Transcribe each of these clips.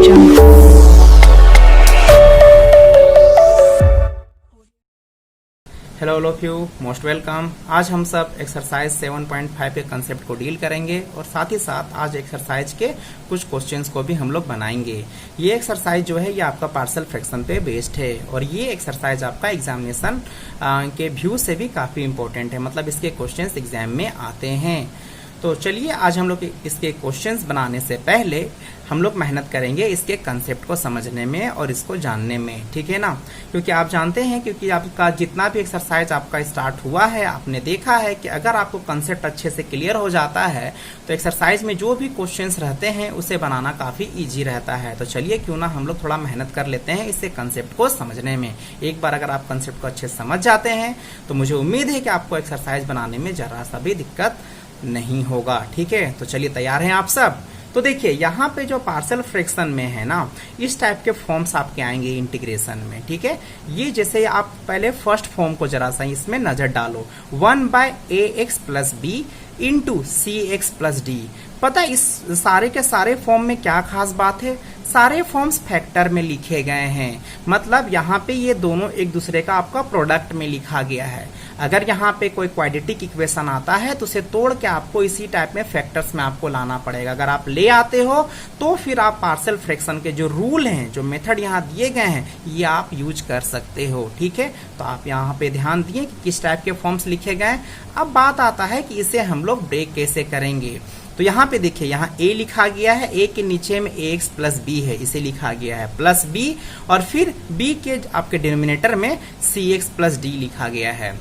Hello all of you, most welcome. आज हम सब एक्सरसाइज 7.5 के कंसेप्ट को डील करेंगे और साथ ही साथ आज एक्सरसाइज के कुछ क्वेश्चंस को भी हम लोग बनाएंगे। ये एक्सरसाइज जो है ये आपका पार्शियल फ्रैक्शन पे बेस्ड है और ये एक्सरसाइज आपका एग्जामिनेशन के व्यू से भी काफ़ी इंपॉर्टेंट है, मतलब इसके क्वेश्चंस एग्जाम में आते हैं। तो चलिए आज हम लोग इसके क्वेश्चंस बनाने से पहले हम लोग मेहनत करेंगे इसके कंसेप्ट को समझने में और इसको जानने में, ठीक है ना। क्योंकि आप जानते हैं, क्योंकि आपका जितना भी एक्सरसाइज आपका स्टार्ट हुआ है आपने देखा है कि अगर आपको कंसेप्ट अच्छे से क्लियर हो जाता है तो एक्सरसाइज में जो भी क्वेश्चंस रहते हैं उसे बनाना काफ़ी ईजी रहता है। तो चलिए क्यों ना हम लोग थोड़ा मेहनत कर लेते हैं इससे कंसेप्ट को समझने में। एक बार अगर आप कंसेप्ट को अच्छे से समझ जाते हैं तो मुझे उम्मीद है कि आपको एक्सरसाइज बनाने में जरा सा भी दिक्कत नहीं होगा, ठीक है। तो चलिए तैयार हैं आप सब। तो देखिए यहाँ पे जो पार्शियल फ्रैक्शन में है ना, इस टाइप के फॉर्म्स आपके आएंगे इंटीग्रेशन में, ठीक है। ये जैसे आप पहले फर्स्ट फॉर्म को जरा सा इसमें नजर डालो, 1/ax + b into cx + d। पता है इस सारे के सारे फॉर्म में क्या खास बात है, सारे फॉर्म्स फैक्टर में लिखे गए हैं, मतलब यहाँ पे ये दोनों एक दूसरे का आपका प्रोडक्ट में लिखा गया है। अगर यहाँ पे कोई क्वाड्रेटिक इक्वेशन आता है तो उसे तोड़ के आपको इसी टाइप में फैक्टर्स में आपको लाना पड़ेगा। अगर आप ले आते हो तो फिर आप पार्शियल फ्रैक्शन के जो रूल हैं, जो मेथड यहाँ दिए गए हैं, ये आप यूज कर सकते हो, ठीक है। तो आप यहाँ पे ध्यान दिए कि किस टाइप के फॉर्म्स लिखे गए। अब बात आता है कि इसे हम लोग ब्रेक कैसे करेंगे। तो यहाँ पे देखिए, यहाँ a लिखा गया है, a के नीचे में ax + b है, इसे लिखा गया है +b और फिर b के आपके डिनोमिनेटर में cx + d लिखा गया है।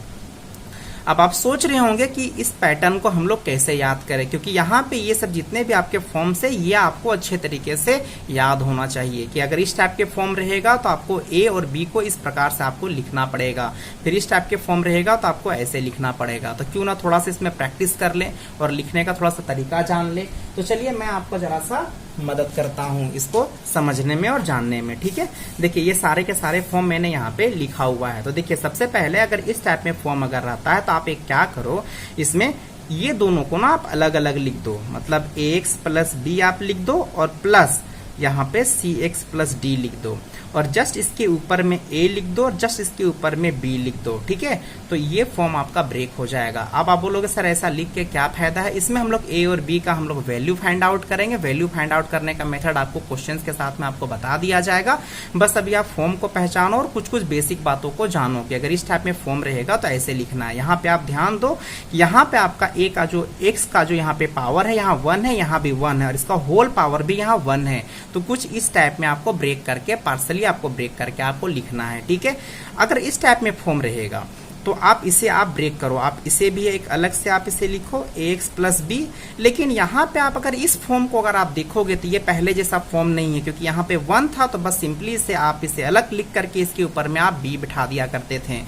अब आप सोच रहे होंगे कि इस पैटर्न को हम लोग कैसे याद करें, क्योंकि यहाँ पे ये सब जितने भी आपके फॉर्म्स है ये आपको अच्छे तरीके से याद होना चाहिए कि अगर इस टाइप के फॉर्म रहेगा तो आपको a और b को इस प्रकार से आपको लिखना पड़ेगा, फिर इस टाइप के फॉर्म रहेगा तो आपको ऐसे लिखना पड़ेगा। तो क्यों ना थोड़ा सा इसमें प्रैक्टिस कर लें और लिखने का थोड़ा सा तरीका जान लें। तो चलिए मैं आपको जरा सा मदद करता हूं इसको समझने में और जानने में, ठीक है। देखिए ये सारे के सारे फॉर्म मैंने यहाँ पे लिखा हुआ है। तो देखिए सबसे पहले अगर इस टाइप में फॉर्म अगर रहता है तो आप एक क्या करो, इसमें ये दोनों को ना आप अलग अलग लिख दो, मतलब ax + b आप लिख दो और प्लस यहाँ पे cx + d लिख दो और जस्ट इसके ऊपर में a लिख दो और जस्ट इसके ऊपर में b लिख दो, ठीक है। तो ये फॉर्म आपका ब्रेक हो जाएगा। अब आप बोलोगे सर ऐसा लिख के क्या फायदा है, इसमें हम लोग a और b का हम लोग वैल्यू फाइंड आउट करेंगे। वैल्यू फाइंड आउट करने का मेथड आपको क्वेश्चंस के साथ में आपको बता दिया जाएगा। बस अभी आप फॉर्म को पहचानो और कुछ कुछ बेसिक बातों को जानो कि अगर इस टाइप में फॉर्म रहेगा तो ऐसे लिखना है। यहाँ पे आप ध्यान दो कि यहाँ पे आपका a का जो x का जो यहाँ पे पावर है यहाँ 1 है, यहाँ भी 1 है और इसका होल पावर भी यहाँ 1 है। तो कुछ इस टाइप में आपको ब्रेक करके पार्सली आपको ब्रेक करके आपको लिखना है, ठीक है। अगर इस टाइप में फॉर्म रहेगा तो आप इसे आप ब्रेक करो, आप इसे भी एक अलग से आप इसे लिखो ax + b। लेकिन यहाँ पे आप अगर इस फॉर्म को अगर आप देखोगे तो ये पहले जैसा फॉर्म नहीं है, क्योंकि यहाँ पे 1 था तो बस सिंपली से आप इसे अलग लिख करके इसके ऊपर में आप b बिठा दिया करते थे।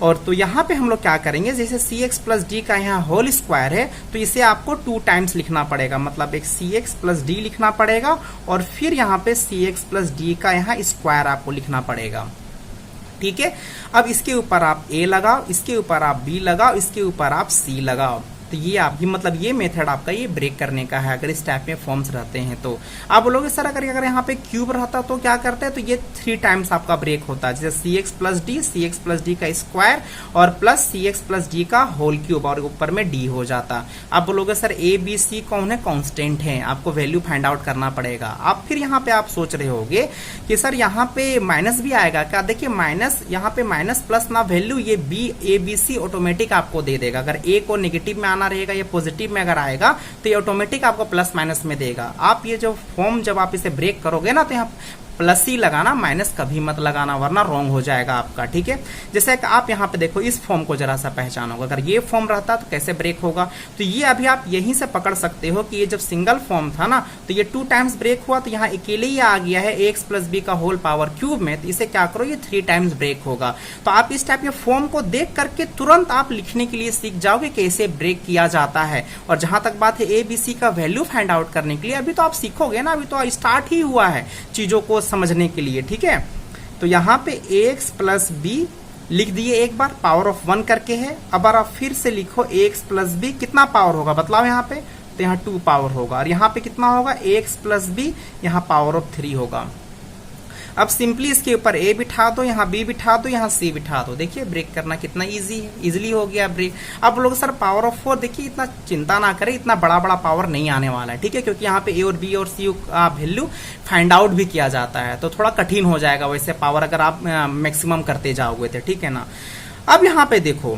और तो यहाँ पे हम लोग क्या करेंगे, जैसे cx + d का यहाँ होल स्क्वायर है तो इसे आपको 2 टाइम्स लिखना पड़ेगा, मतलब एक cx + d लिखना पड़ेगा और फिर यहाँ पे cx + d का यहाँ स्क्वायर आपको लिखना पड़ेगा, ठीक है। अब इसके ऊपर आप a लगाओ, इसके ऊपर आप b लगाओ, इसके ऊपर आप c लगाओ। तो ये आपकी मतलब ये मेथड आपका ये ब्रेक करने का है अगर इस टाइप में फॉर्म्स रहते हैं। तो आप बोलोगे सर अगर यहाँ पे क्यूब रहता तो क्या करते हैं, तो ये 3 टाइम्स आपका ब्रेक होता है, जैसे cx + d का स्क्वायर और प्लस cx + d का होल क्यूब और ऊपर में d हो जाता। आप बोलोगे सर a b c कौन है, कांस्टेंट है, आपको वैल्यू फाइंड आउट करना पड़ेगा। आप फिर यहाँ पे आप सोच रहे होगे कि सर यहाँ पे माइनस भी आएगा क्या, देखिए माइनस यहाँ पे माइनस प्लस ना वैल्यू ये a b c ऑटोमेटिक आपको दे देगा। अगर a को नेगेटिव में आना रहेगा, ये पॉजिटिव में अगर आएगा तो ये ऑटोमेटिक आपको प्लस माइनस में देगा। आप ये जो फॉर्म जब आप इसे ब्रेक करोगे ना तो यहाँ प्लस ही लगाना, माइनस कभी मत लगाना वरना रॉन्ग हो जाएगा आपका, ठीक है। जैसे कि आप यहाँ पे देखो इस फॉर्म को जरा सा पहचानोगे, अगर ये फॉर्म रहता तो कैसे ब्रेक होगा। तो ये अभी आप यहीं से पकड़ सकते हो कि ये जब सिंगल फॉर्म था ना तो ये 2 टाइम्स ब्रेक हुआ, तो यहाँ अकेले ही आ गया है ax + b का होल पावर क्यूब में, तो इसे क्या करो ये 3 टाइम्स ब्रेक होगा। तो आप इस टाइप के फॉर्म को देख करके तुरंत आप लिखने के लिए सीख जाओगे कैसे ब्रेक किया जाता है। और जहां तक बात है a b c का वैल्यू फाइंड आउट करने के लिए अभी तो आप सीखोगे ना, अभी तो स्टार्ट ही हुआ है चीजों को समझने के लिए, ठीक है। तो यहाँ पे ax + b लिख दिए एक बार, पावर ऑफ 1 करके है। अब आप फिर से लिखो ax + b, कितना पावर होगा बतलाओ यहाँ पे तो यहाँ 2 पावर होगा, और यहाँ पे कितना होगा ax प्लस बी, यहाँ पावर ऑफ 3 होगा। अब सिंपली इसके ऊपर a बिठा दो, यहाँ b बिठा दो, यहाँ c बिठा दो। देखिए ब्रेक करना कितना इजी है, इजीली हो गया ब्रेक। अब लोग सर पावर ऑफ 4, देखिए इतना चिंता ना करें, इतना बड़ा बड़ा पावर नहीं आने वाला है, ठीक है, क्योंकि यहाँ पे a और b और c का वैल्यू फाइंड आउट भी किया जाता है, तो थोड़ा कठिन हो जाएगा वैसे पावर अगर आप मैक्सिमम करते जाओगे तो, ठीक है ना। अब यहाँ पे देखो,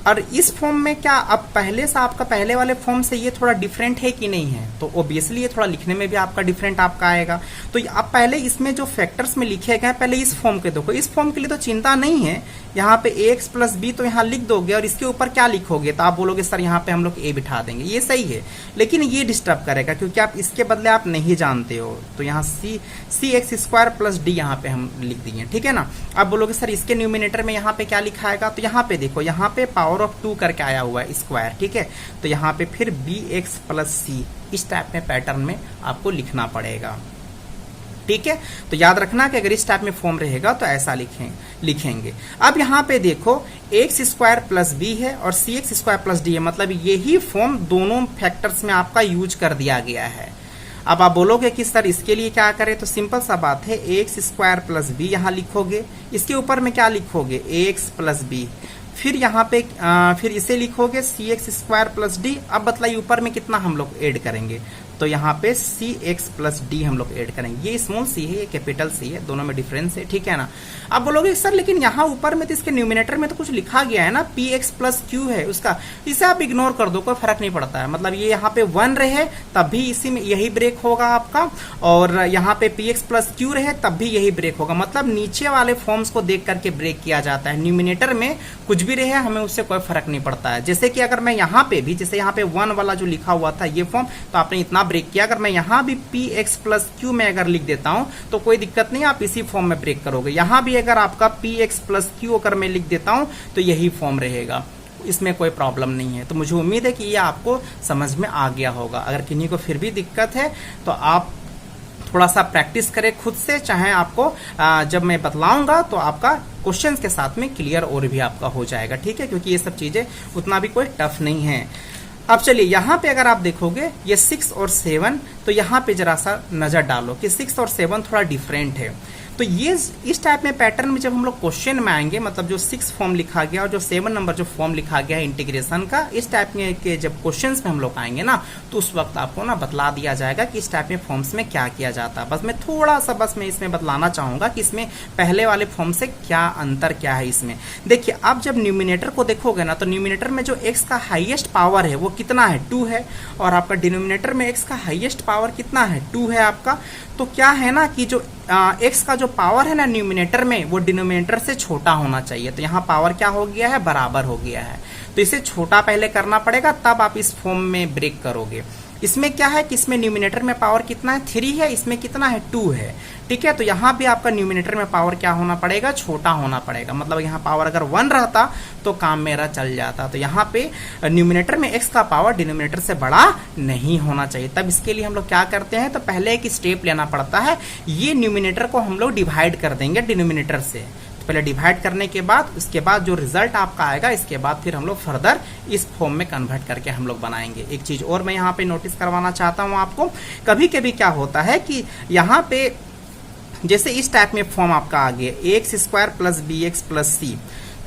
और इस फॉर्म में क्या अब पहले से आपका पहले वाले फॉर्म से ये थोड़ा डिफरेंट है कि नहीं है, तो ऑब्वियसली ये थोड़ा लिखने में भी आपका डिफरेंट आपका आएगा। तो अब पहले इसमें जो फैक्टर्स में लिखे गए पहले इस फॉर्म के देखो, इस फॉर्म के लिए तो चिंता नहीं है, यहाँ पे ax प्लस बी तो यहाँ लिख दोगे, और इसके ऊपर क्या लिखोगे, तो आप बोलोगे सर यहाँ पे हम लोग a बिठा देंगे, ये सही है, लेकिन ये डिस्टर्ब करेगा क्योंकि आप इसके बदले आप नहीं जानते हो, तो यहाँ सी एक्स स्क्वायर प्लस डी यहाँ पे हम लिख दिए, ठीक है ना। अब बोलोगे सर इसके न्यूमिनेटर में यहाँ पे क्या लिखा आएगा, तो यहाँ पे देखो, यहाँ पे पावर ऑफ 2 करके आया हुआ है स्क्वायर, ठीक है, तो यहाँ पे फिर बी एक्स प्लस सी इस टाइप में पैटर्न में आपको लिखना पड़ेगा, ठीक है। तो याद रखना कि अगर इस टाइप में फॉर्म रहेगा तो ऐसा लिखेंगे। अब यहाँ पे देखो एक्स स्क्वायर प्लस बी है और सी एक्स स्क्वायर प्लस डी है, मतलब यही फॉर्म दोनों फैक्टर्स में आपका यूज कर दिया गया है। अब आप बोलोगे कि सर इसके लिए क्या करें, तो सिंपल सा बात है, एक्स स्क्वायर प्लस बी यहाँ लिखोगे, इसके ऊपर में क्या लिखोगे, एक्स प्लस बी, फिर यहाँ पे फिर इसे लिखोगे सी एक्स स्क्वायर प्लस डी। अब बतलाइए ऊपर में कितना हम लोग ऐड करेंगे, तो यहाँ पे सी एक्स प्लस डी हम लोग ऐड करेंगे। ये स्मॉल सी है, ये कैपिटल सी है, दोनों में डिफरेंस है, ठीक है ना। अब बोलोगे सर लेकिन यहाँ ऊपर में तो इसके न्यूमिनेटर में तो कुछ लिखा गया है ना, पी एक्स प्लस क्यू है उसका, इसे आप इग्नोर कर दो, कोई फर्क नहीं पड़ता है। मतलब ये यहाँ पे 1 रहे तब भी इसी में यही ब्रेक होगा आपका, और यहाँ पे पी एक्स प्लस क्यू रहे तब भी यही ब्रेक होगा। मतलब नीचे वाले फॉर्म्स को देख करके ब्रेक किया जाता है, न्यूमिनेटर में कुछ भी रहे हमें उससे कोई फर्क नहीं पड़ता है। जैसे कि अगर मैं यहाँ पे भी, जैसे यहाँ पे 1 वाला जो लिखा हुआ था ये फॉर्म, तो आपने इतना ब्रेक किया, अगर मैं यहाँ भी पी एक्स प्लस क्यू में अगर लिख देता हूं तो कोई दिक्कत नहीं, आप इसी फॉर्म में ब्रेक करोगे। यहाँ भी अगर आपका पी एक्स प्लस क्यू अगर मैं लिख देता हूं तो यही फॉर्म रहेगा, इसमें कोई प्रॉब्लम नहीं है। तो मुझे उम्मीद है कि ये आपको समझ में आ गया होगा। अगर किन्हीं को फिर भी दिक्कत है तो आप थोड़ा सा प्रैक्टिस करें खुद से, चाहे आपको जब मैं बतलाऊंगा तो आपका क्वेश्चंस के साथ में क्लियर और भी आपका हो जाएगा, ठीक है, क्योंकि ये सब चीजें उतना भी कोई टफ नहीं है। अब चलिए यहाँ पे अगर आप देखोगे ये 6 और 7, तो यहाँ पे जरा सा नजर डालो कि 6 और 7 थोड़ा डिफरेंट है। तो ये इस टाइप में पैटर्न में जब हम लोग क्वेश्चन में आएंगे, मतलब जो 6 फॉर्म लिखा गया और जो 7 नंबर जो फॉर्म लिखा गया है इंटीग्रेशन का, इस टाइप में के जब क्वेश्चंस में हम लोग आएंगे ना, तो उस वक्त आपको ना बतला दिया जाएगा कि इस टाइप में फॉर्म्स में क्या किया जाता है। बस मैं थोड़ा सा मैं इसमें बतलाना चाहूंगा कि इसमें पहले वाले फॉर्म से क्या अंतर क्या है इसमें। देखिए आप जब न्यूमिनेटर को देखोगे ना, तो न्यूमिनेटर में जो एक्स का हाईएस्ट पावर है वो कितना है, 2 है, और आपका डिनोमिनेटर में एक्स का हाईएस्ट पावर कितना है, 2 है आपका। तो क्या है ना कि जो एक्स का जो पावर है ना न्यूमिनेटर में, वो डिनोमिनेटर से छोटा होना चाहिए। तो यहाँ पावर क्या हो गया है, बराबर हो गया है। तो इसे छोटा पहले करना पड़ेगा, तब आप इस फॉर्म में ब्रेक करोगे। इसमें क्या है कि इसमें न्यूमिनेटर में पावर कितना है, 3 है, इसमें कितना है, 2 है, ठीक है। तो यहाँ भी आपका न्यूमिनेटर में पावर क्या होना पड़ेगा, छोटा होना पड़ेगा। मतलब यहाँ पावर अगर 1 रहता तो काम मेरा चल जाता। तो यहाँ पे न्यूमिनेटर में x का पावर डिनोमिनेटर से बड़ा नहीं होना चाहिए। तब इसके लिए हम लोग क्या करते हैं, तो पहले एक स्टेप लेना पड़ता है, ये न्यूमिनेटर को हम लोग डिवाइड कर देंगे डिनोमिनेटर से। पहले डिवाइड करने के बाद उसके बाद जो रिजल्ट आपका आएगा, इसके बाद फिर हम लोग फर्दर इस फॉर्म में कन्वर्ट करके हम लोग बनाएंगे। एक चीज और मैं यहाँ पे नोटिस करवाना चाहता हूँ आपको, कभी कभी क्या होता है कि यहाँ पे जैसे इस टाइप में फॉर्म आपका आ गया X square plus B X plus C,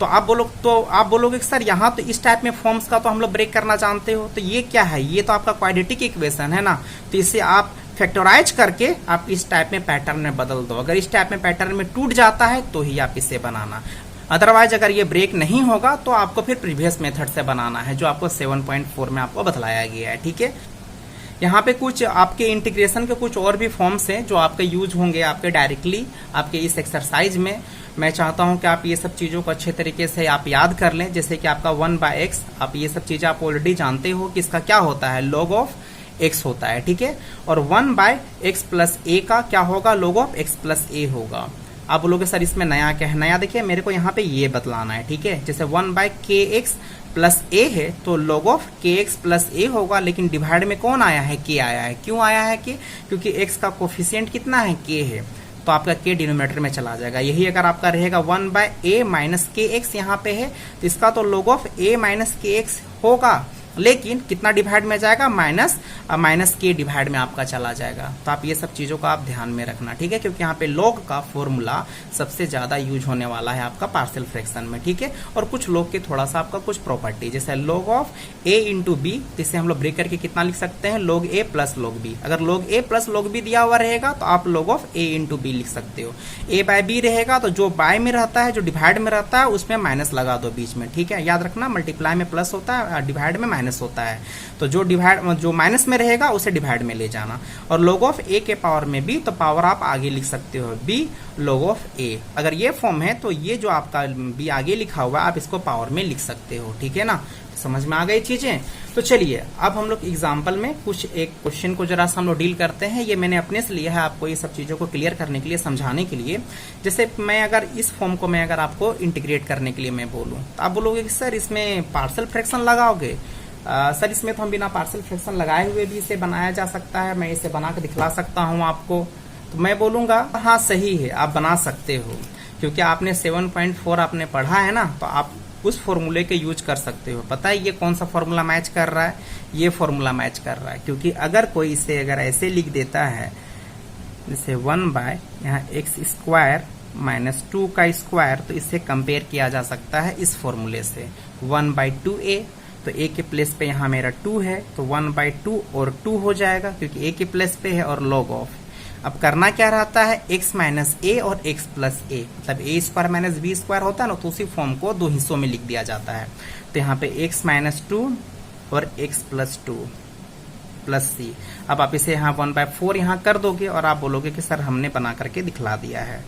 तो आप बोलोगे सर यहाँ तो इस टाइप में फॉर्म्स का तो हम लोग ब्रेक करना जानते हो, तो ये क्या है, ये तो आपका क्वाड्रेटिक इक्वेशन है ना, तो इसे आप फैक्टराइज करके आप इस टाइप में पैटर्न में बदल दो। अगर इस टाइप में पैटर्न में टूट जाता है तो ही आप इसे बनाना, अदरवाइज अगर ये ब्रेक नहीं होगा तो आपको फिर प्रीवियस मेथड से बनाना है, जो आपको 7.4 में आपको बतलाया गया है, ठीक है। यहाँ पे कुछ आपके इंटीग्रेशन के कुछ और भी फॉर्म्स हैं जो आपके यूज होंगे आपके डायरेक्टली आपके इस एक्सरसाइज में। मैं चाहता हूं कि आप ये सब चीजों को अच्छे तरीके से आप याद कर लें। जैसे कि आपका 1/x, आप ये सब चीजें आप ऑलरेडी जानते हो कि इसका क्या होता है, log ऑफ x होता है, ठीक है। और 1/x प्लस a का क्या होगा, log of x plus a होगा। आप बोलोगे सर इसमें नया क्या है, नया देखिए मेरे को यहाँ पे ये बतलाना है, ठीक है। जैसे 1/kx प्लस a है तो log of kx plus a होगा, लेकिन डिवाइड में कौन आया है, k आया है। क्यों आया है k, क्योंकि x का कोफिशिएंट कितना है, k है, तो आपका k डिनोमिनेटर में चला जाएगा। यही अगर आपका रहेगा 1/a माइनस kx यहाँ पे है, तो इसका तो log of a minus kx होगा, लेकिन कितना डिवाइड में जाएगा, माइनस के डिवाइड में आपका चला जाएगा। तो आप ये सब चीजों का आप ध्यान में रखना, ठीक है, क्योंकि यहाँ पे log का फॉर्मूला सबसे ज्यादा यूज होने वाला है आपका पार्शियल फ्रैक्शन में, ठीक है। और कुछ log के थोड़ा सा आपका कुछ प्रॉपर्टी, जैसे log of a into b, जिसे हम लोग ब्रेक करके कितना लिख सकते हैं, log a plus log b। अगर log a plus log b दिया हुआ रहेगा तो आप log of a into b लिख सकते हो। a बाय b रहेगा तो जो बाय में रहता है, जो डिवाइड में रहता है, उसमें माइनस लगा दो बीच में, ठीक है। याद रखना, मल्टीप्लाई में प्लस होता है, डिवाइड में माइनस होता है, तो जो माइनस में रहेगा उसे डिवाइड में ले जाना। और log ऑफ a के पावर में b, तो पावर आप आगे लिख सकते हो b log ऑफ a। अगर ये फॉर्म है तो ये जो आपका b आगे लिखा हुआ है आप इसको पावर में लिख सकते हो, ठीक है ना। समझ में आ गई चीजें। तो चलिए अब हम लोग एग्जाम्पल में कुछ एक क्वेश्चन को जरा सा हम लोग डील करते हैं। ये मैंने अपने से लिया है आपको ये सब चीजों को क्लियर करने के लिए, समझाने के लिए। जैसे मैं अगर इस फॉर्म को मैं अगर आपको इंटीग्रेट करने के लिए मैं बोलूं तो आप बोलोगे कि सर इसमें पार्शियल फ्रैक्शन लगाओगे। सर इसमें तो हम बिना पार्शियल फ्रैक्शन लगाए हुए भी इसे बनाया जा सकता है, मैं इसे बना के दिखला सकता हूँ आपको। तो मैं बोलूंगा हाँ सही है, आप बना सकते हो, क्योंकि आपने 7.4 आपने पढ़ा है ना, तो आप उस फॉर्मूले के यूज कर सकते हो। पता है ये कौन सा फॉर्मूला मैच कर रहा है, ये फॉर्मूला मैच कर रहा है। क्योंकि अगर कोई इसे अगर ऐसे लिख देता है, जैसे 1 बाय यहाँ एक्स स्क्वायर माइनस 2 का स्क्वायर, तो इससे कंपेयर किया जा सकता है इस फॉर्मूले से 1/2a। तो a के प्लेस पे यहाँ मेरा 2 है, तो 1/2 और 2 हो जाएगा, क्योंकि a के प्लेस पे है, और log ऑफ। अब करना क्या रहता है, x माइनस ए और x प्लस ए, मतलब a square minus b square होता है ना, तो उसी फॉर्म को दो हिस्सों में लिख दिया जाता है। तो यहाँ पे x माइनस 2 और x प्लस 2 प्लस c। अब आप इसे यहाँ 1/4 यहाँ कर दोगे और आप बोलोगे कि सर हमने बना करके दिखला दिया है,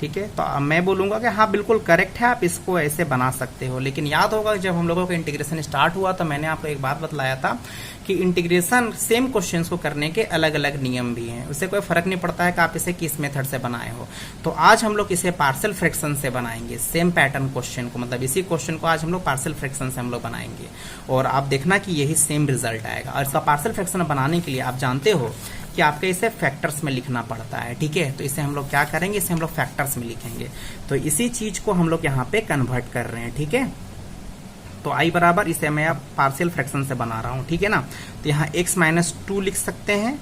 ठीक है। तो अब मैं बोलूंगा कि हाँ बिल्कुल करेक्ट है, आप इसको ऐसे बना सकते हो। लेकिन याद होगा जब हम लोगों का इंटीग्रेशन स्टार्ट हुआ तो मैंने आपको एक बात बतलाया था कि इंटीग्रेशन सेम क्वेश्चंस को करने के अलग अलग नियम भी हैं, उससे कोई फर्क नहीं पड़ता है कि आप इसे किस मेथड से बनाए हो। तो आज हम लोग इसे पार्शियल फ्रैक्शन से बनाएंगे, सेम पैटर्न क्वेश्चन को, मतलब इसी क्वेश्चन को आज हम लोग पार्शियल फ्रैक्शन से हम लोग बनाएंगे, और आप देखना कि यही सेम रिजल्ट आएगा। और इसका पार्शियल फ्रैक्शन बनाने के लिए आप जानते हो कि आपको इसे फैक्टर्स में लिखना पड़ता है, ठीक है। तो इसे हम लोग क्या करेंगे, इसे हम लोग फैक्टर्स में लिखेंगे। तो इसी चीज को हम लोग यहाँ पे कन्वर्ट कर रहे हैं, ठीक है। तो i बराबर, इसे मैं अब पार्शियल फ्रैक्शन से बना रहा हूँ, ठीक है ना। तो यहाँ x माइनस 2 लिख सकते हैं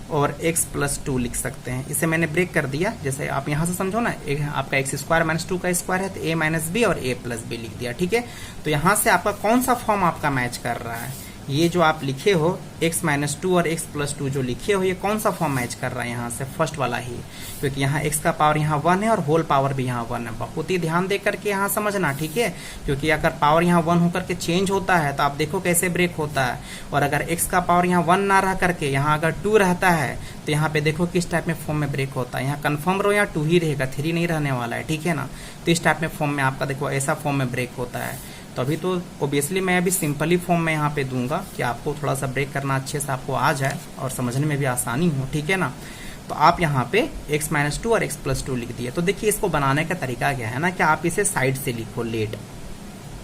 और x प्लस 2 लिख सकते हैं। इसे मैंने ब्रेक कर दिया, जैसे आप यहाँ से समझो ना, आपका x स्क्वायर माइनस 2 का स्क्वायर है तो a माइनस बी और a प्लस बी लिख दिया, ठीक है। तो यहाँ से आपका कौन सा फॉर्म आपका मैच कर रहा है, ये जो आप लिखे हो x माइनस 2 और x प्लस 2 जो लिखे हो, ये कौन सा फॉर्म मैच कर रहा है, यहाँ से फर्स्ट वाला ही, क्योंकि यहाँ x का पावर यहाँ 1 है और होल पावर भी यहाँ 1 है। बहुत ही ध्यान दे करके यहाँ समझना, ठीक है, क्योंकि अगर पावर यहाँ 1 होकर के चेंज होता है तो आप देखो कैसे ब्रेक होता है। और अगर x का पावर यहाँ 1 ना रह करके यहाँ अगर 2 रहता है तो यहाँ पे देखो किस टाइप में फॉर्म में ब्रेक होता है। यहाँ कन्फर्म रो यहाँ 2 ही रहेगा, 3 नहीं रहने वाला है, ठीक है ना। तो इस टाइप में फॉर्म में आपका देखो ऐसा फॉर्म में ब्रेक होता है। तो अभी तो ओबियसली मैं अभी सिंपली फॉर्म में यहाँ पे दूंगा कि आपको थोड़ा सा ब्रेक करना अच्छे से आपको आ जाए और समझने में भी आसानी हो, ठीक है ना। तो आप यहाँ पे x माइनस 2 और x प्लस 2 लिख दिए। तो देखिए इसको बनाने का तरीका क्या है ना, कि आप इसे साइड से लिखो लेट।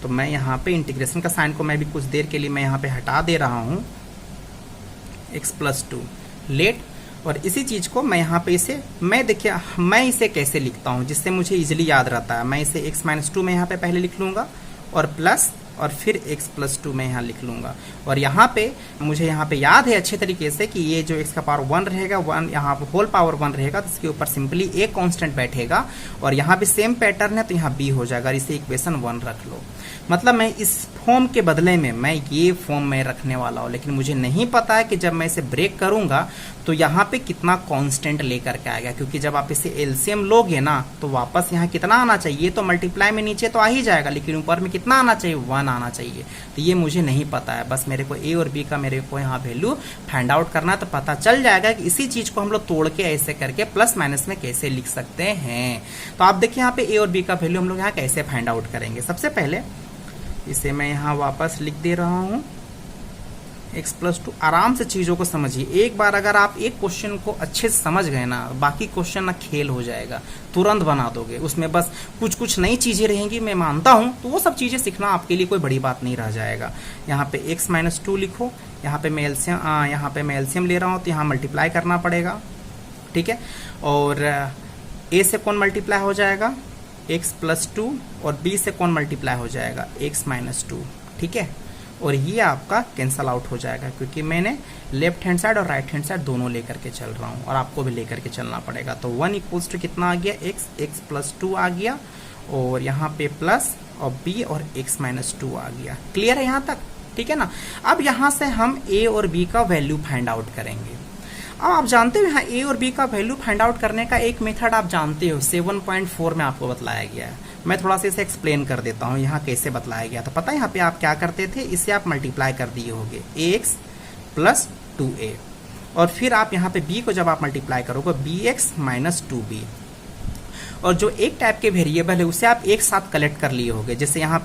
तो मैं यहाँ पे इंटीग्रेशन का साइन को मैं भी कुछ देर के लिए मैं यहाँ पे हटा दे रहा हूँ, x प्लस 2 लेट। और इसी चीज को मैं यहाँ पे इसे मैं इसे कैसे लिखता हूँ जिससे मुझे इजिली याद रहता है। मैं इसे x माइनस 2 में यहाँ पे पहले लिख लूंगा और प्लस, और फिर x प्लस 2 में यहाँ लिख लूंगा। और यहाँ पे मुझे यहाँ पे याद है अच्छे तरीके से कि ये जो x का पावर 1 रहेगा, 1 यहाँ पे होल पावर 1 रहेगा, तो इसके ऊपर सिंपली a कांस्टेंट बैठेगा। और यहाँ पे सेम पैटर्न है तो यहाँ b हो जाएगा, इसे इक्वेशन 1 रख लो। मतलब मैं इस फॉर्म के बदले में मैं ये फॉर्म में रखने वाला हूँ, लेकिन मुझे नहीं पता है कि जब मैं इसे ब्रेक करूंगा तो यहाँ पे कितना कांस्टेंट लेकर के आएगा। क्योंकि जब आप इसे एलसीएम लोगे ना तो वापस यहाँ कितना आना चाहिए, तो मल्टीप्लाई में नीचे तो आ ही जाएगा, लेकिन ऊपर में कितना आना चाहिए, 1 आना चाहिए। तो ये मुझे नहीं पता है, बस मेरे को a और b का मेरे को यहाँ वैल्यू फाइंड आउट करना, तो पता चल जाएगा कि इसी चीज को हम लोग तोड़ के ऐसे करके प्लस माइनस में कैसे लिख सकते हैं। तो आप देखिए यहाँ पे a और b का वैल्यू हम लोग यहाँ कैसे फाइंड आउट करेंगे। सबसे पहले इसे मैं यहाँ वापस लिख दे रहा हूँ x प्लस 2। आराम से चीजों को समझिए, एक बार अगर आप एक क्वेश्चन को अच्छे से समझ गए ना, बाकी क्वेश्चन ना खेल हो जाएगा, तुरंत बना दोगे। उसमें बस कुछ नई चीजें रहेंगी, मैं मानता हूँ, तो वो सब चीजें सीखना आपके लिए कोई बड़ी बात नहीं रह जाएगा। यहाँ पे x माइनस 2 लिखो, यहाँ पे मैं एलसीएम ले रहा हूँ तो यहाँ मल्टीप्लाई करना पड़ेगा, ठीक है। और a से कौन मल्टीप्लाई हो जाएगा, x प्लस 2, और b से कौन मल्टीप्लाई हो जाएगा, x माइनस 2, ठीक है। और ये आपका कैंसल आउट हो जाएगा, क्योंकि मैंने लेफ्ट हैंड साइड और राइट हैंड साइड दोनों लेकर के चल रहा हूँ, और आपको भी लेकर के चलना पड़ेगा। तो 1 इक्वल्स टू कितना आ गया, x प्लस 2 आ गया, और यहाँ पे प्लस और b और x माइनस 2 आ गया। क्लियर है यहाँ तक, ठीक है ना। अब यहाँ से हम a और b का वैल्यू फाइंड आउट करेंगे। अब आप जानते हो यहाँ a और b का वैल्यू फाइंड आउट करने का एक मेथड आप जानते हो, 7.4 में आपको बतलाया गया है। मैं थोड़ा सा इसे एक्सप्लेन कर देता हूँ यहाँ कैसे बतलाया गया। तो पता है यहाँ पे आप क्या करते थे, इसे आप मल्टीप्लाई कर दिए होगे ax प्लस 2a, और फिर आप यहाँ पे b को जब आप मल्टीप्लाई करोगे bx माइनस 2b, और जो एक टाइप के वेरिएबल है उसे आप एक साथ कलेक्ट कर लिए होगे। जैसे यहाँ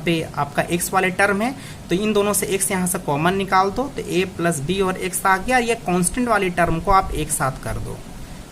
पे आपका x वाले टर्म है, तो इन दोनों से x यहाँ से कॉमन निकाल दो, तो a प्लस b और x आ गया। ये कांस्टेंट वाली टर्म को आप एक साथ कर दो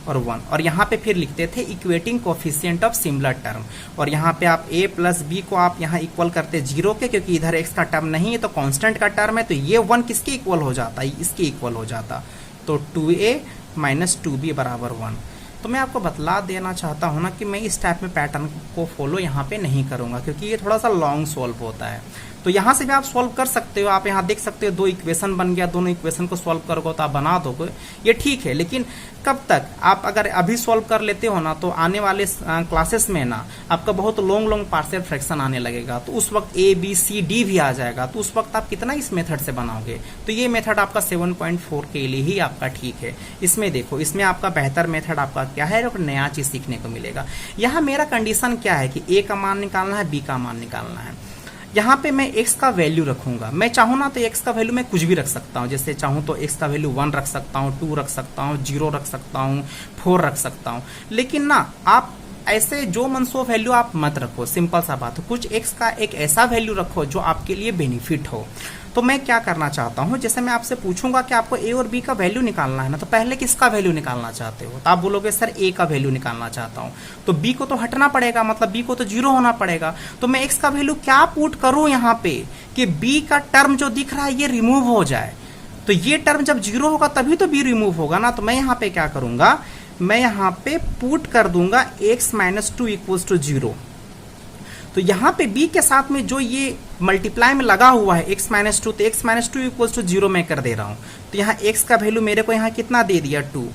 और 1, और यहाँ पे फिर लिखते थे equating coefficient of similar term, और यहाँ पे आप a प्लस b को आप यहाँ इक्वल करते 0 के, क्योंकि इधर x का टर्म नहीं है तो कांस्टेंट का टर्म है, तो ये 1 किसके इक्वल हो जाता है, इसके इक्वल हो जाता। तो 2a माइनस 2b बराबर 1। तो मैं आपको बतला देना चाहता हूँ ना कि मैं इस टाइप में पैटर्न को फॉलो यहाँ पे नहीं करूँगा, क्योंकि ये थोड़ा सा लॉन्ग सॉल्व होता है। तो यहाँ से भी आप सॉल्व कर सकते हो, आप यहाँ देख सकते हो 2 इक्वेशन बन गया, दोनों इक्वेशन को सॉल्व करोगे तो आप बना दोगे, ये ठीक है। लेकिन कब तक, आप अगर अभी सॉल्व कर लेते हो ना, तो आने वाले क्लासेस में ना आपका बहुत लॉन्ग पार्शियल फ्रैक्शन आने लगेगा, तो उस वक्त a b c d भी आ जाएगा, तो उस वक्त आप कितना इस मेथड से बनाओगे। तो ये मेथड आपका 7.4 के लिए ही आपका ठीक है। इसमें देखो, इसमें आपका बेहतर मेथड आपका क्या है, और नया चीज सीखने को मिलेगा। यहाँ मेरा कंडीशन क्या है कि a का मान निकालना है, b का मान निकालना है। यहाँ पे मैं x का वैल्यू रखूंगा, मैं चाहूँ ना तो x का वैल्यू मैं कुछ भी रख सकता हूँ। जैसे चाहूँ तो x का वैल्यू 1 रख सकता हूँ, 2 रख सकता हूँ, 0 रख सकता हूँ, 4 रख सकता हूँ। लेकिन ना आप ऐसे जो मनसो वैल्यू आप मत रखो, सिंपल सा बात है। कुछ x का एक ऐसा वैल्यू रखो जो आपके लिए बेनिफिट हो। तो मैं क्या करना चाहता हूँ, जैसे मैं आपसे पूछूंगा कि आपको a और b का वैल्यू निकालना है ना, तो पहले किसका वैल्यू निकालना चाहते हो, तो आप बोलोगे सर a का वैल्यू निकालना चाहता हूँ। तो b को तो हटना पड़ेगा, मतलब b को तो 0 होना पड़ेगा। तो मैं x का वैल्यू क्या पुट करूँ यहाँ पे कि b का टर्म जो दिख रहा है ये रिमूव हो जाए। तो ये टर्म जब 0 होगा तभी तो b रिमूव होगा ना। तो मैं यहाँ पे क्या करूंगा, मैं यहाँ पे पुट कर दूंगा x माइनस 2 इक्वल्स टू 0। तो यहाँ पे b के साथ में जो ये मल्टीप्लाई में लगा हुआ है x माइनस 2, तो x माइनस 2 इक्वल्स टू 0 मैं कर दे रहा हूँ। तो यहाँ x का वैल्यू मेरे को यहाँ कितना दे दिया, 2।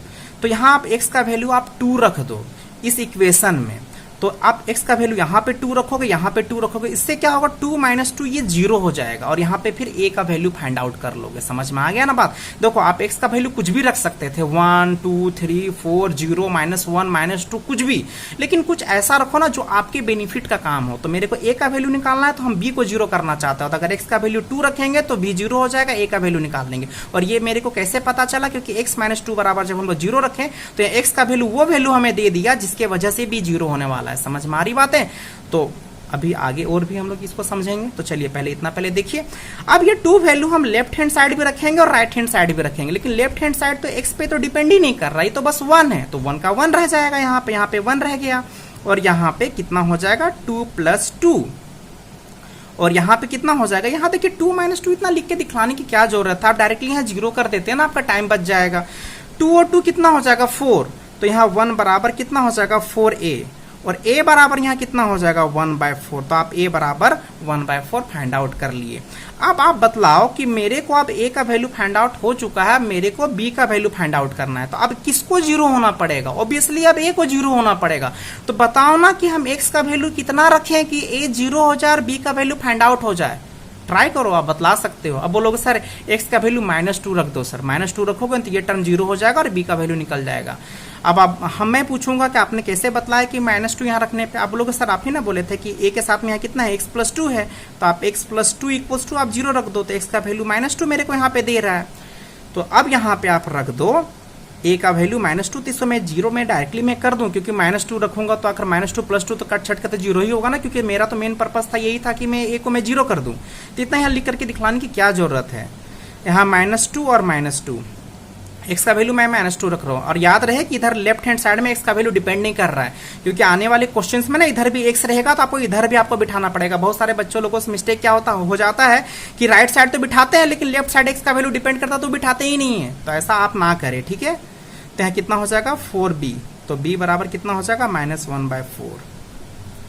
तो यहाँ आप x का वैल्यू आप 2 रख दो इस इक्वेशन में। तो आप x का वैल्यू यहाँ पे 2 रखोगे, यहाँ पे 2 रखोगे, इससे क्या होगा, 2 माइनस 2 ये 0 हो जाएगा, और यहाँ पे फिर a का वैल्यू फाइंड आउट कर लोगे। समझ में आ गया ना बात। देखो आप x का वैल्यू कुछ भी रख सकते थे, 1 2 3 4 0 माइनस 1 माइनस 2 कुछ भी, लेकिन कुछ ऐसा रखो ना जो आपके बेनिफिट का काम हो। तो मेरे को a का वैल्यू निकालना है तो हम b को 0 करना चाहते हो, तो अगर x का वैल्यू 2 रखेंगे तो b 0 हो जाएगा, a का वैल्यू निकाल लेंगे। और ये मेरे को कैसे पता चला, क्योंकि x माइनस 2 बराबर जब हम 0 रखें तो x का वैल्यू वो वैल्यू हमें दे दिया जिसके वजह से b 0 होने वाला है। समझ में आ रही बात है। तो अभी आगे और भी हम लोग इसको समझेंगे। तो चलिए पहले इतना पहले देखिए। अब ये 2 वैल्यू हम लेफ्ट हैंड साइड भी रखेंगे और राइट हैंड साइड भी रखेंगे, लेकिन लेफ्ट हैंड साइड तो x पे तो डिपेंड ही नहीं कर रहा है, तो बस 1 है, तो 1 का 1 रह जाएगा यहाँ पे 1 रह गया, और यहाँ पे कितना हो जाएगा 2 प्लस 2, और यहाँ पे कितना हो जाएगा, यहाँ देखिए 2 माइनस 2 इतना लिख के दिखलाने की क्या जरूरत है, आप डायरेक्टली यहाँ 0 कर देते हैं ना, आपका टाइम बच जाएगा। 2 और 2 कितना हो जाएगा 4, तो यहाँ 1 बराबर कितना हो जाएगा 4a, और a बराबर यहाँ कितना हो जाएगा 1/4। तो आप a बराबर 1/4 फाइंड आउट कर लिए। अब आप बतलाओ कि मेरे को अब a का वैल्यू फाइंड आउट हो चुका है, मेरे को b का वैल्यू फाइंड आउट करना है, तो अब किसको 0 होना पड़ेगा, ऑब्वियसली अब a को 0 होना पड़ेगा। तो बताओ ना कि हम x का वैल्यू कितना रखें कि a 0 हो जाए और b का वैल्यू फाइंड आउट हो जाए। ट्राई करो, आप बतला सकते हो। अब बोलोगे सर x का वैल्यू -2 रख दो, सर -2 रखोगे तो ये टर्म 0 हो जाएगा और b का वैल्यू निकल जाएगा। अब आप मैं पूछूंगा कि आपने कैसे बतलाया कि -2 यहाँ रखने पे, आप बोलोगे सर आप ही ना बोले थे कि a के साथ में यहाँ कितना है x प्लस 2 है, तो आप x प्लस 2 इक्वल्स टू आप 0 रख दो, तो x का वैल्यू -2 मेरे को यहाँ पे दे रहा है। तो अब यहाँ पे आप रख दो a का वैल्यू -2, तो इसको मैं 0 में डायरेक्टली मैं कर दूं, क्योंकि -2 रखूंगा तो आखिर -2 प्लस 2 तो कट छट का तो 0 ही होगा ना, क्योंकि मेरा तो मेन पर्पस था यही था कि मैं a को मैं 0 कर दूं। तो इतना यहाँ लिख करके दिखलाने की क्या जरूरत है, यहाँ -2 और -2, x का वैल्यू मैं -2 रख रहा हूँ। और याद रहे कि इधर लेफ्ट हैंड साइड में x का वैल्यू डिपेंड नहीं कर रहा है, क्योंकि आने वाले क्वेश्चंस में ना इधर भी x रहेगा तो आपको इधर भी आपको बिठाना पड़ेगा। बहुत सारे बच्चों लोगों से मिस्टेक क्या हो जाता है कि राइट साइड तो बिठाते हैं लेकिन लेफ्ट साइड x का वैल्यू डिपेंड करता तो बिठाते ही नहीं है, तो ऐसा आप ना करें, ठीक है। तो यहाँ कितना हो जाएगा 4b, तो b बराबर कितना हो जाएगा -1/4।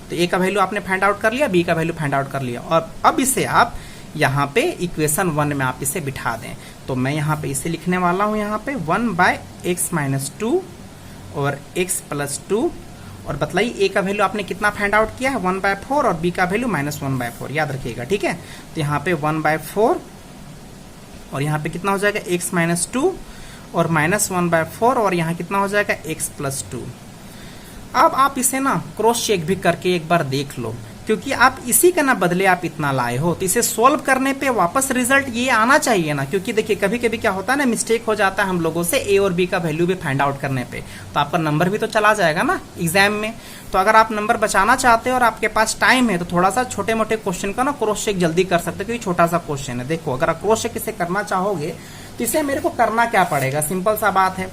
तो a का वैल्यू आपने फाइंड आउट कर लिया, b का वैल्यू फाइंड आउट कर लिया, और अब इसे आप यहाँ पे इक्वेशन 1 में आप इसे बिठा दें। तो मैं यहाँ पे इसे लिखने वाला हूँ यहाँ पे 1/x-2 और x+2, और बतलाइए ए का वैल्यू आपने कितना फाइंड आउट किया है 1/4 और बी का वैल्यू -1/4, याद रखिएगा, ठीक है। तो यहाँ पे 1/4 और यहाँ पे कितना हो जाएगा x-2 और -1/4 और यहाँ कितना हो जाएगा x+2। अब आप इसे ना क्रॉस चेक भी करके एक बार देख लो, क्योंकि आप इसी का ना बदले आप इतना लाए हो, तो इसे सोल्व करने पे वापस रिजल्ट ये आना चाहिए ना। क्योंकि देखिए कभी कभी क्या होता है ना, मिस्टेक हो जाता है हम लोगों से ए और बी का वैल्यू भी फाइंड आउट करने पे, तो आपका नंबर भी तो चला जाएगा ना एग्जाम में। तो अगर आप नंबर बचाना चाहते हो और आपके पास टाइम है, तो थोड़ा सा छोटे मोटे क्वेश्चन का ना क्रॉस चेक जल्दी कर सकते हो, क्योंकि छोटा सा क्वेश्चन है। देखो अगर आप क्रॉस चेक इसे करना चाहोगे तो इसे मेरे को करना क्या पड़ेगा, सिंपल सा बात है।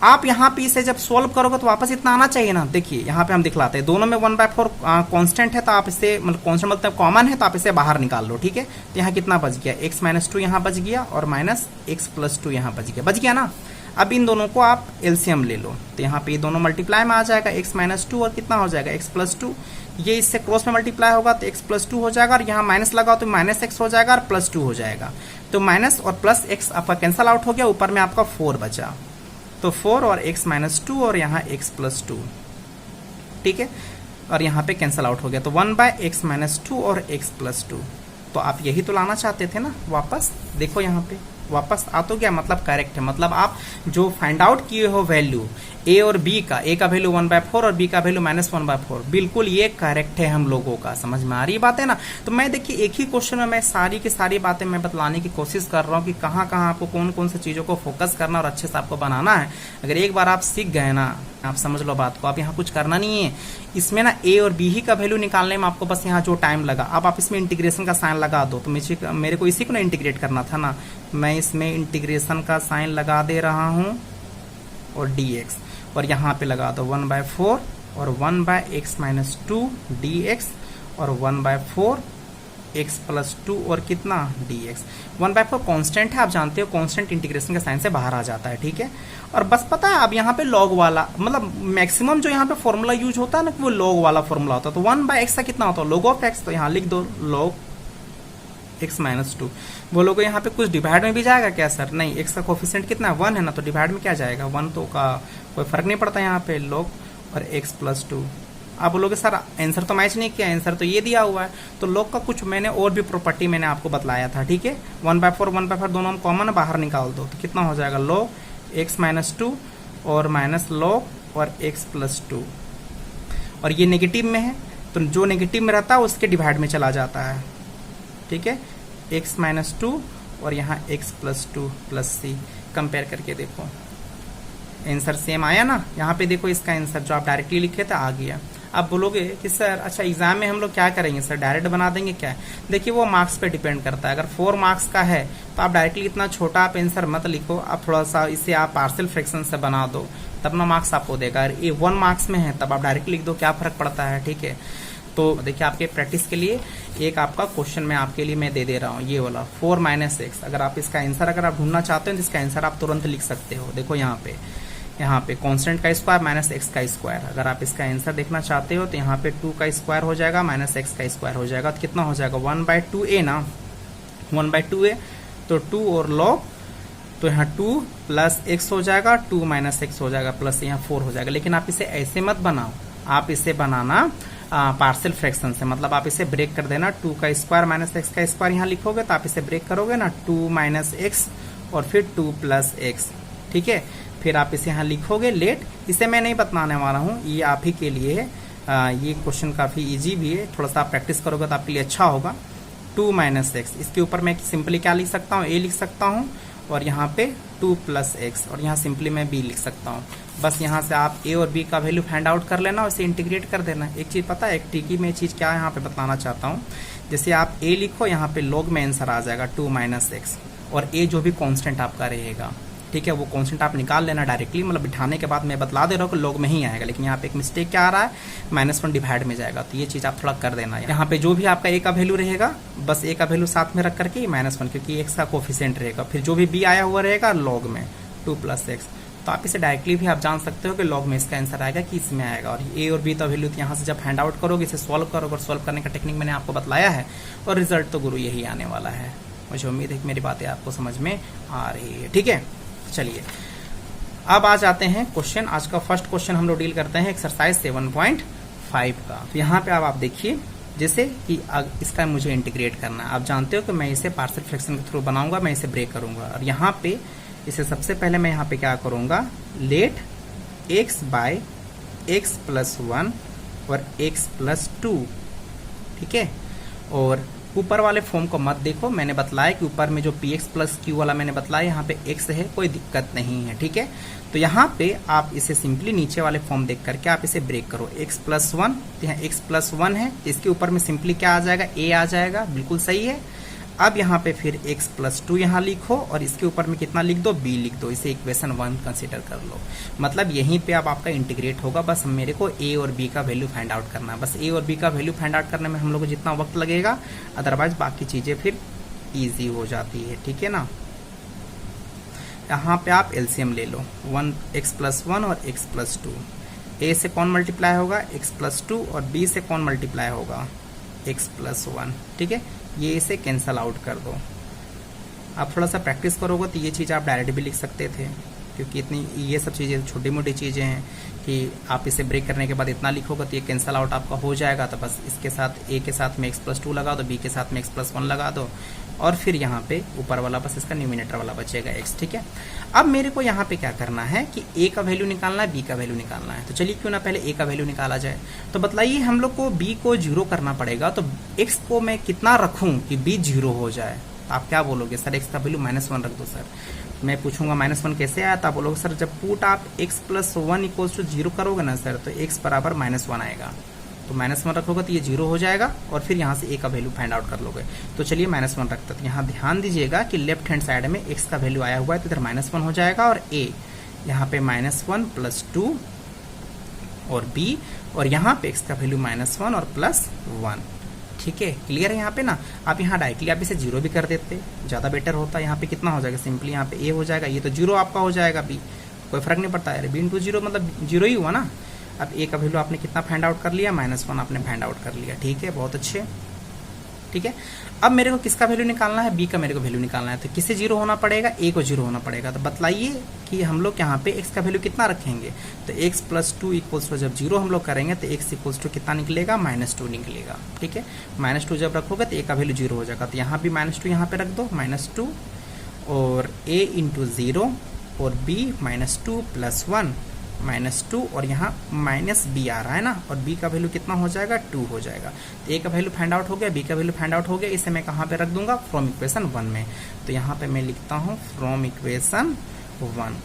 आप यहाँ पे इसे जब सोल्व करोगे तो वापस इतना आना चाहिए ना। देखिए यहाँ पे हम दिखलाते हैं, दोनों में 1/4 कांस्टेंट है, तो आप इसे मतलब कांस्टेंट मतलब कॉमन है, तो आप इसे बाहर निकाल लो, ठीक है। तो यहाँ कितना बच गया x-2 यहाँ बच गया और -x+2 यहाँ बच गया ना। अब इन दोनों को आप एलसीएम ले लो, तो यहाँ पे ये दोनों मल्टीप्लाई में आ जाएगा x-2 और कितना हो जाएगा x+2, ये इससे क्रॉस में मल्टीप्लाई होगा तो x+2 हो जाएगा, और यहाँ माइनस लगाओ तो -x हो जाएगा और +2 हो जाएगा। तो माइनस और +x आपका कैंसल आउट हो गया, ऊपर में आपका 4 बचा, तो 4 और x-2 और यहाँ x+2, ठीक है, और यहाँ पे कैंसल आउट हो गया, तो 1/x-2 और x+2। तो आप यही तो लाना चाहते थे ना वापस। देखो यहाँ पे वापस आ तो गया, मतलब करेक्ट है। मतलब आप जो फाइंड आउट किए हो वैल्यू ए और बी का, ए का वैल्यू 1/4 और बी का वैल्यू -1/4, बिल्कुल ये करेक्ट है हम लोगों का। समझ में आ रही बात है ना। तो मैं देखिए एक ही क्वेश्चन में मैं सारी की सारी बातें मैं बतलाने की कोशिश कर रहा हूँ कि कहाँ कहाँ आपको कौन कौन सी चीज़ों को फोकस करना और अच्छे से आपको बनाना है। अगर एक बार आप सीख गए ना, आप समझ लो बात को, आप यहाँ कुछ करना नहीं है। इसमें ना ए और बी ही का वैल्यू निकालने में आपको बस यहाँ जो टाइम लगा, अब आप इसमें इंटीग्रेशन का साइन लगा दो। तो मेरे को इसी को ना इंटीग्रेट करना था ना, मैं इसमें इंटीग्रेशन का साइन लगा दे रहा हूँ और dx, और यहाँ पे लगा दो 1/4 और 1/x-2 dx और 1/4 x+2 और कितना dx। 1/4 कांस्टेंट है, आप जानते हो कांस्टेंट इंटीग्रेशन के साइन से बाहर आ जाता है, ठीक है। और बस पता है अब यहाँ पे लॉग वाला, मतलब मैक्सिमम जो यहाँ पे फॉर्मूला यूज होता है ना, वो लॉग वाला फॉर्मूला होता है। तो 1/x का कितना होता है log of x, तो यहाँ लिख दो log x-2। बोलोगे यहाँ पे कुछ डिवाइड में भी जाएगा क्या सर? नहीं, x का कोफिशिएंट कितना है 1 है ना, तो डिवाइड में क्या जाएगा 1, तो का कोई फर्क नहीं पड़ता यहाँ पे log और x+2। आप बोलोगे सर आंसर तो मैच नहीं किया, आंसर तो ये दिया हुआ है। तो log का कुछ मैंने और भी प्रॉपर्टी मैंने आपको बतलाया था, ठीक है। 1/4 दोनों में कॉमन बाहर निकाल दो, तो कितना हो जाएगा log x-2 और -log और x+2, और ये नेगेटिव में है, तो जो नेगेटिव में रहता है उसके डिवाइड में चला जाता है, ठीक है। x-2 और यहाँ x+2 प्लस c कंपेयर करके देखो, आंसर सेम आया ना। यहाँ पे देखो इसका आंसर जो आप डायरेक्टली लिखे थे आ गया। आप बोलोगे कि सर अच्छा एग्जाम में हम लोग क्या करेंगे सर, डायरेक्ट बना देंगे क्या? देखिए वो मार्क्स पे डिपेंड करता है। अगर 4 मार्क्स का है तो आप डायरेक्टली इतना छोटा आप आंसर मत लिखो, आप थोड़ा सा इसे आप पार्शियल फ्रैक्शन से बना दो, तब ना मार्क्स आपको देगा। अगर ये 1 मार्क्स में है तब आप डायरेक्टली लिख दो, क्या फर्क पड़ता है, ठीक है। तो देखिए आपके प्रैक्टिस के लिए एक आपका क्वेश्चन मैं आपके लिए मैं दे दे रहा हूँ, ये वाला 4 - x। अगर आप इसका आंसर अगर आप ढूंढना चाहते हैं तो इसका आंसर आप तुरंत लिख सकते हो। देखो यहाँ पे कांस्टेंट का स्क्वायर माइनस x का स्क्वायर। अगर आप इसका आंसर देखना चाहते हो तो यहाँ पे 2 का स्क्वायर हो जाएगा माइनस x का स्क्वायर हो जाएगा, तो कितना हो जाएगा 1/2a ना, 1/2a। तो 2 और log, तो यहाँ 2 प्लस x हो जाएगा, 2 - x हो जाएगा, प्लस यहाँ 4 हो जाएगा। लेकिन आप इसे ऐसे मत बनाओ, आप इसे बनाना पार्शियल फ्रैक्शन से, मतलब आप इसे ब्रेक कर देना। 2 का स्क्वायर माइनस x का स्क्वायर यहाँ लिखोगे तो आप इसे ब्रेक करोगे ना, 2 - x और फिर 2 प्लस x, ठीक है। फिर आप इसे यहाँ लिखोगे लेट। इसे मैं नहीं बताने वाला हूँ, ये आप ही के लिए है। ये क्वेश्चन काफ़ी इजी भी है, थोड़ा सा आप प्रैक्टिस करोगे तो आपके लिए अच्छा होगा। 2 - x, इसके ऊपर मैं सिंपली क्या लिख सकता हूँ, a लिख सकता हूँ, और यहाँ पे 2 प्लस x, और यहाँ सिंपली मैं b लिख सकता हूँ। बस यहाँ से आप a और b का वैल्यू फाइंड आउट कर लेना और इसे इंटीग्रेट कर देना। एक चीज़ पता है, एक ट्रिकी में चीज़ क्या है यहाँ पे बताना चाहता हूँ। जैसे आप a लिखो, यहाँ पे log में आंसर आ जाएगा 2 - x, और a जो भी कांस्टेंट आपका रहेगा, ठीक है, वो कांस्टेंट आप निकाल लेना डायरेक्टली, मतलब बिठाने के बाद मैं बतला दे रहा हूँ कि log में ही आएगा। लेकिन यहाँ पे एक मिस्टेक क्या आ रहा है, -1 डिवाइड में जाएगा, तो ये चीज़ आप थोड़ा कर देना। यहाँ पे जो भी आपका a का वैल्यू रहेगा, बस a का वैल्यू साथ में रख करके -1, क्योंकि x का कोफिशिएंट रहेगा। फिर जो भी b आया हुआ रहेगा log में 2 प्लस x, तो आप इसे डायरेक्टली भी आप जान सकते हो कि लॉग में इसका आंसर आएगा कि इसमें आएगा। और ए और बी तो वैल्यू यहाँ से जब फाइंड आउट करोगे, इसे सॉल्व करोगे, और सॉल्व करने का टेक्निक मैंने आपको बतलाया है, और रिजल्ट तो गुरु यही आने वाला है। मुझे उम्मीद है कि मेरी बातें आपको समझ में आ रही है। ठीक है, चलिए अब आ जाते हैं क्वेश्चन। आज का फर्स्ट क्वेश्चन हम लोग डील करते हैं एक्सरसाइज 7.5 का। तो यहाँ पे अब आप देखिए, जैसे कि इसका मुझे इंटीग्रेट करना है। आप जानते हो कि मैं इसे पार्शियल फ्रैक्शन के थ्रू बनाऊंगा, मैं इसे ब्रेक करूंगा। और यहाँ पे इसे सबसे पहले मैं यहाँ पे क्या करूंगा, let x by x plus 1 और x प्लस 2। ठीक है, और ऊपर वाले फॉर्म को मत देखो, मैंने बतलाया कि ऊपर में जो px प्लस q वाला मैंने बतलाया, यहाँ पे x है, कोई दिक्कत नहीं है। ठीक है, तो यहाँ पे आप इसे सिंपली नीचे वाले फॉर्म देख करके आप इसे ब्रेक करो। x प्लस 1, तो यहाँ x प्लस 1 है, इसके ऊपर में सिंपली क्या आ जाएगा, a आ जाएगा, बिल्कुल सही है। अब यहाँ पे फिर x प्लस 2 यहाँ लिखो, और इसके ऊपर में कितना लिख दो, b लिख दो। इसे इक्वेशन 1 कंसीडर कर लो। मतलब यहीं पे अब आपका इंटीग्रेट होगा। बस मेरे को a और b का वैल्यू फाइंड आउट करना है। बस a और b का वैल्यू फाइंड आउट करने में हम लोग को जितना वक्त लगेगा, अदरवाइज बाकी चीजें फिर ईजी हो जाती है। ठीक है ना, यहाँ पे आप एलसीएम ले लो, x प्लस 1 और x प्लस 2। a से कौन मल्टीप्लाई होगा, x प्लस 2, और b से कौन मल्टीप्लाई होगा, x प्लस 1। ठीक है, ये इसे कैंसल आउट कर दो। आप थोड़ा सा प्रैक्टिस करोगे तो ये चीज़ आप डायरेक्ट भी लिख सकते थे, क्योंकि इतनी ये सब चीज़ें छोटी मोटी चीज़ें हैं कि आप इसे ब्रेक करने के बाद इतना लिखोगे तो ये कैंसल आउट आपका हो जाएगा। तो बस इसके साथ a के साथ में x प्लस 2 लगा दो, b के साथ में x प्लस 1 लगा दो, और फिर यहाँ पे ऊपर वाला बस इसका न्यूमिनेटर वाला बचेगा x। ठीक है, अब मेरे को यहाँ पे क्या करना है कि a का वैल्यू निकालना है, b का वैल्यू निकालना है। तो चलिए क्यों ना पहले a का वैल्यू निकाला जाए। तो बताइए, हम लोग को b को 0 करना पड़ेगा, तो x को मैं कितना रखूं कि b 0 हो जाए। तो आप क्या बोलोगे, सर x का वैल्यू -1 रख दो। सर मैं पूछूंगा -1 कैसे आया, तो आप बोलोगे सर जब पुट आप x प्लस 1 इक्वल टू 0 करोगे ना सर, तो x बराबर -1 आएगा। तो -1 रखोगे तो ये 0 हो जाएगा, और फिर यहाँ से a का वैल्यू फाइंड आउट कर लोगे। तो चलिए -1 रखते हैं। तो यहाँ ध्यान दीजिएगा कि लेफ्ट हैंड साइड में x का वैल्यू आया हुआ है, तो इधर -1 हो जाएगा, और a यहाँ पे -1 प्लस 2 और b, और यहाँ पे x का वैल्यू -1 और प्लस 1। ठीक है, क्लियर है यहाँ पे ना। आप यहाँ डायरेक्टली आप इसे 0 भी कर देते, ज़्यादा बेटर होता। यहाँ पे कितना हो जाएगा, सिंपली यहाँ पे a हो जाएगा, ये तो 0 आपका हो जाएगा, b कोई फर्क नहीं पड़ता है, b इंटू 0 मतलब 0 ही हुआ ना। अब a का वैल्यू आपने कितना फाइंड आउट कर लिया, -1 आपने फाइंड आउट कर लिया। ठीक है, बहुत अच्छे। ठीक है, अब मेरे को किसका वैल्यू निकालना है, b का मेरे को वैल्यू निकालना है। तो किसे 0 होना पड़ेगा, a को 0 होना पड़ेगा। तो बतलाइए कि हम लोग यहाँ पे x का वैल्यू कितना रखेंगे। तो x प्लस 2 इक्वल्स टू जब 0 हम लोग करेंगे तो x इक्वल्स टू कितना निकलेगा, -2 निकलेगा। ठीक है, -2 जब रखोगे तो a का वैल्यू 0 हो जाएगा। तो यहाँ भी -2 यहाँ पे रख दो, -2, और a इंटू 0, और b -2 प्लस 1 -2, और यहाँ -b आ रहा है ना, और b का वैल्यू कितना हो जाएगा, 2 हो जाएगा। तो a का वैल्यू फाइंड आउट हो गया, b का वैल्यू फाइंड आउट हो गया। इसे मैं कहाँ पे रख दूंगा, फ्रॉम इक्वेशन 1 में। तो यहाँ पे मैं लिखता हूँ from equation 1,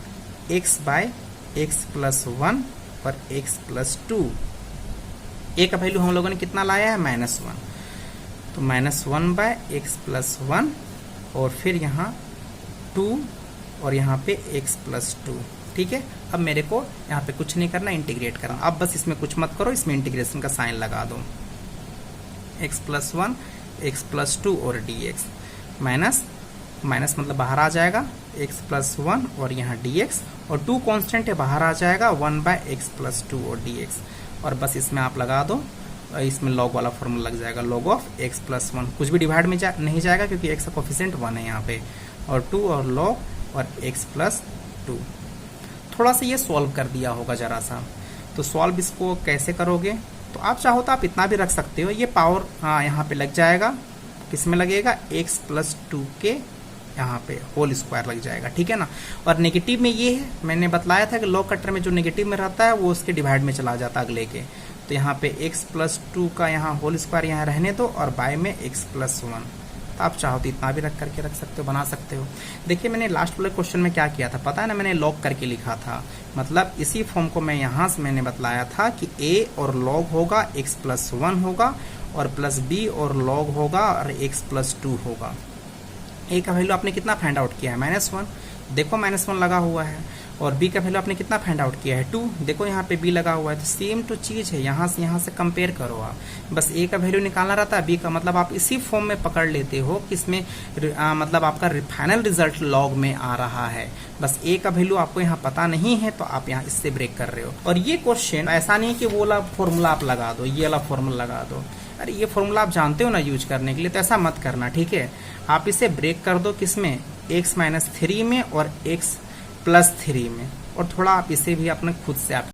x by x plus 1 और x प्लस 2। a का वैल्यू हम लोगों ने कितना लाया है, -1। तो -1 बाय x प्लस 1, और फिर यहाँ 2, और यहाँ पे x प्लस 2। ठीक है, अब मेरे को यहाँ पे कुछ नहीं करना, इंटीग्रेट करना। अब बस इसमें कुछ मत करो, इसमें इंटीग्रेशन का साइन लगा दो, x प्लस 1, x प्लस 2 और dx। माइनस मतलब बाहर आ जाएगा, x प्लस 1 और यहाँ dx, और 2 कांस्टेंट है, बाहर आ जाएगा 1 बाय x प्लस 2 और dx। और बस इसमें आप लगा दो, इसमें लॉग वाला फॉर्मूला लग जाएगा, log ऑफ x प्लस 1। कुछ भी डिवाइड में नहीं जाएगा क्योंकि x का कोफिशिएंट 1 है यहाँ पे, और 2 और log और x प्लस 2। थोड़ा सा ये सॉल्व कर दिया होगा जरा सा। तो सॉल्व इसको कैसे करोगे, तो आप चाहो तो आप इतना भी रख सकते हो। ये पावर हाँ यहाँ पे लग जाएगा, किसमें लगेगा, x प्लस 2 के यहाँ पे होल स्क्वायर लग जाएगा। ठीक है ना। और नेगेटिव में ये है, मैंने बतलाया था कि लॉग कटर में जो नेगेटिव में रहता है वो उसके डिवाइड में चला जाता है अगले के। तो यहाँ पे x प्लस 2 का यहाँ होल स्क्वायर यहाँ रहने दो, और बाय में x प्लस 1। आप चाहो तो इतना भी रख करके रख सकते हो, बना सकते हो। देखिए मैंने लास्ट वाले क्वेश्चन में क्या किया था पता है ना, मैंने लॉग करके लिखा था। मतलब इसी फॉर्म को मैं यहाँ से मैंने बतलाया था कि a और लॉग होगा, x प्लस 1 होगा, और प्लस b और लॉग होगा, और x प्लस 2 होगा। a का वैल्यू आपने कितना फाइंड आउट किया है, -1। देखो -1 लगा हुआ है, और बी का वैल्यू आपने कितना फाइंड आउट किया है 2। देखो यहाँ पे बी लगा हुआ है तो सेम टू चीज है, यहाँ से कंपेयर करो आप। बस ए का वैल्यू निकालना रहता है, बी का मतलब आप इसी फॉर्म में पकड़ लेते हो कि इसमें मतलब आपका फाइनल रिजल्ट लॉग में आ रहा है। बस ए का वैल्यू आपको यहाँ पता नहीं है तो आप यहाँ इससे ब्रेक कर रहे हो। और ये क्वेश्चन ऐसा नहीं कि वो वाला फॉर्मूला आप लगा दो, ये वाला फॉर्मूला लगा दो, अरे ये फॉर्मूला आप जानते हो ना यूज करने के लिए, तो ऐसा मत करना, ठीक है। आप इसे ब्रेक कर दो किसमें, x-3 में और x+3 में, और थोड़ा आप इसे भी अपने खुद से आप